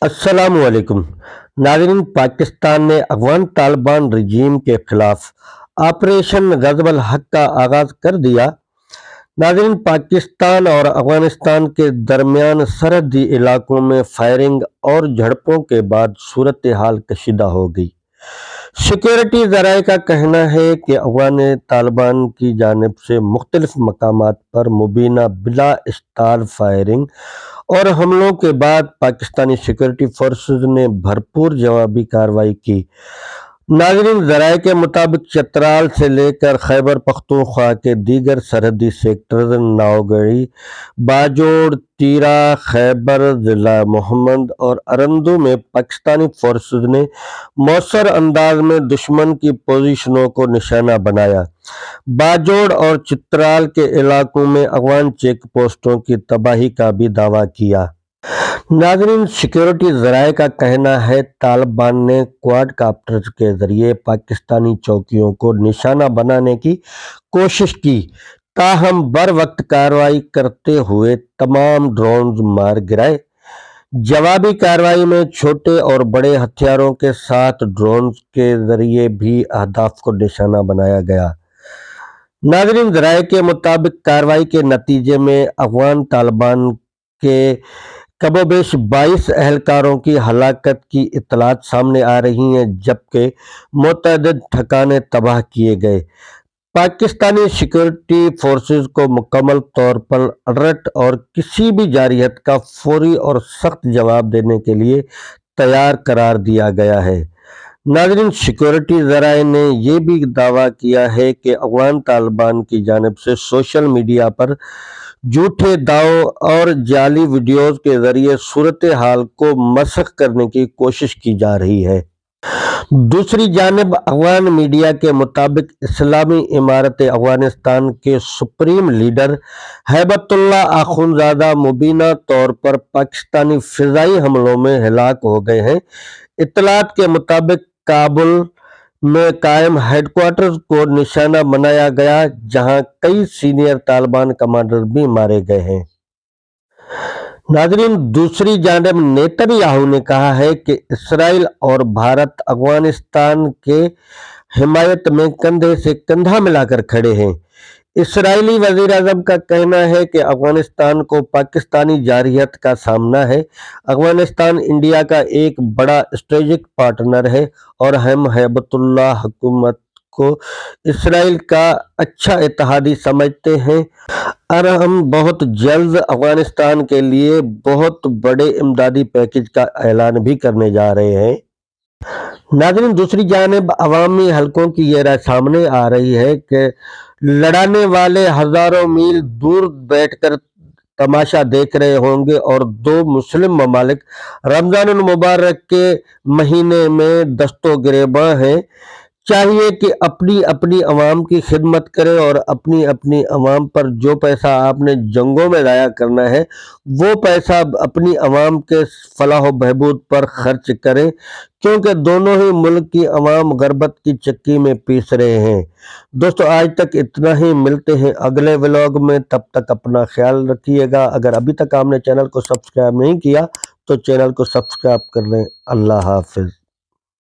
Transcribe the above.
السلام علیکم ناظرین، پاکستان نے افغان طالبان رجیم کے خلاف آپریشن غزب الحق کا آغاز کر دیا۔ ناظرین، پاکستان اور افغانستان کے درمیان سرحدی علاقوں میں فائرنگ اور جھڑپوں کے بعد صورتحال کشیدہ ہو گئی۔ سیکورٹی ذرائع کا کہنا ہے کہ افغان طالبان کی جانب سے مختلف مقامات پر مبینہ بلا اسٹار فائرنگ اور حملوں کے بعد پاکستانی سیکورٹی فورسز نے بھرپور جوابی کارروائی کی۔ ناظرین، ذرائع کے مطابق چترال سے لے کر خیبر پختونخوا کے دیگر سرحدی سیکٹرز ناوگڑھی، باجوڑ، تیرا، خیبر، ضلع محمد اور ارندو میں پاکستانی فورسز نے مؤثر انداز میں دشمن کی پوزیشنوں کو نشانہ بنایا۔ باجوڑ اور چترال کے علاقوں میں افغان چیک پوسٹوں کی تباہی کا بھی دعویٰ کیا۔ ناظرین، سیکورٹی ذرائع کا کہنا ہے طالبان نے کواد کاپٹرز کے ذریعے پاکستانی چوکیوں کو نشانہ بنانے کی کوشش کی، تاہم بروقت کارروائی کرتے ہوئے تمام ڈرونز مار گرائے۔ جوابی کارروائی میں چھوٹے اور بڑے ہتھیاروں کے ساتھ ڈرونز کے ذریعے بھی اہداف کو نشانہ بنایا گیا۔ ناظرین، ذرائع کے مطابق کارروائی کے نتیجے میں افغان طالبان کے کم و بیش 22 اہلکاروں کی ہلاکت کی اطلاعات سامنے آ رہی ہیں، جبکہ متعدد ٹھکانے تباہ کیے گئے۔ پاکستانی سیکورٹی فورسز کو مکمل طور پر الرٹ اور کسی بھی جارحیت کا فوری اور سخت جواب دینے کے لیے تیار قرار دیا گیا ہے۔ ناظرین، سیکورٹی ذرائع نے یہ بھی دعویٰ کیا ہے کہ افغان طالبان کی جانب سے سوشل میڈیا پر جھوٹے دعووں اور جعلی ویڈیوز کے ذریعے صورتحال کو مسخ کرنے کی کوشش کی جا رہی ہے۔ دوسری جانب افغان میڈیا کے مطابق اسلامی امارت افغانستان کے سپریم لیڈر ہیبت اللہ اخونزادہ مبینہ طور پر پاکستانی فضائی حملوں میں ہلاک ہو گئے ہیں۔ اطلاعات کے مطابق کابل میں قائم ہیڈ کوارٹرز کو نشانہ بنایا گیا، جہاں کئی سینئر طالبان کمانڈر بھی مارے گئے ہیں۔ ناظرین، دوسری جانب نیتن یاہو نے کہا ہے کہ اسرائیل اور بھارت افغانستان کے حمایت میں کندھے سے کندھا ملا کر کھڑے ہیں۔ اسرائیلی وزیر اعظم کا کہنا ہے کہ افغانستان کو پاکستانی جارحیت کا سامنا ہے۔ افغانستان انڈیا کا ایک بڑا اسٹریٹجک پارٹنر ہے اور ہم ہیبت اللہ حکومت کو اسرائیل کا اچھا اتحادی سمجھتے ہیں اور ہم بہت جلد افغانستان کے لیے بہت بڑے امدادی پیکیج کا اعلان بھی کرنے جا رہے ہیں۔ ناظرین، دوسری جانب عوامی حلقوں کی یہ رائے سامنے آ رہی ہے کہ لڑانے والے ہزاروں میل دور بیٹھ کر تماشا دیکھ رہے ہوں گے اور دو مسلم ممالک رمضان المبارک کے مہینے میں دست و گریباں ہیں۔ چاہیے کہ اپنی اپنی عوام کی خدمت کریں اور اپنی اپنی عوام پر جو پیسہ آپ نے جنگوں میں ضائع کرنا ہے وہ پیسہ اپنی عوام کے فلاح و بہبود پر خرچ کریں، کیونکہ دونوں ہی ملک کی عوام غربت کی چکی میں پیس رہے ہیں۔ دوستو، آج تک اتنا ہی، ملتے ہیں اگلے ولاگ میں، تب تک اپنا خیال رکھیے گا۔ اگر ابھی تک آپ نے چینل کو سبسکرائب نہیں کیا تو چینل کو سبسکرائب کر لیں۔ اللہ حافظ۔